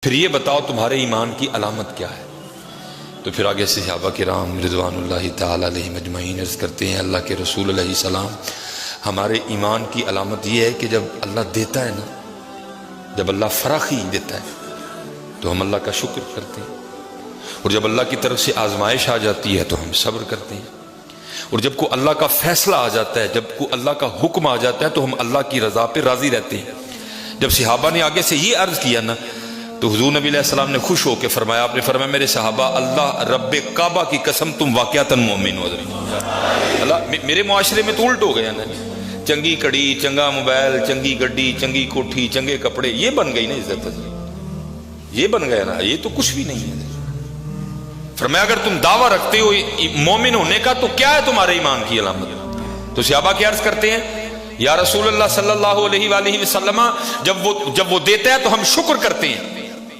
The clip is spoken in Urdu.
پھر یہ بتاؤ تمہارے ایمان کی علامت کیا ہے؟ تو پھر آگے سے صحابہ کرام رضوان اللہ تعالی علیہم اجمعین عرض کرتے ہیں اللہ کے رسول علیہ السلام ہمارے ایمان کی علامت یہ ہے کہ جب اللہ دیتا ہے نا، جب اللہ فراخی دیتا ہے تو ہم اللہ کا شکر کرتے ہیں، اور جب اللہ کی طرف سے آزمائش آ جاتی ہے تو ہم صبر کرتے ہیں، اور جب کو اللہ کا فیصلہ آ جاتا ہے، جب کو اللہ کا حکم آ جاتا ہے تو ہم اللہ کی رضا پہ راضی رہتے ہیں۔ جب صحابہ نے آگے سے یہ عرض کیا نا تو حضور نبی علیہ السلام نے خوش ہو کے فرمایا، آپ نے فرمایا میرے صحابہ اللہ رب کعبہ کی قسم تم واقعتاً مومن ہو۔ اللہ میرے معاشرے میں تو الٹ ہو گیا نا، چنگی کڑی، چنگا موبائل، چنگی گڈی، چنگی کوٹھی، چنگے کپڑے، یہ بن گئی نا عزت، یہ بن گیا نا، یہ تو کچھ بھی نہیں ہے۔ فرمایا اگر تم دعویٰ رکھتے ہو مومن ہونے کا تو کیا ہے تمہارے ایمان کی علامت؟ تو صحابہ کیا عرض کرتے ہیں، یا رسول اللہ صلی اللہ علیہ وآلہ وسلم جب وہ دیتا ہے تو ہم شکر کرتے ہیں،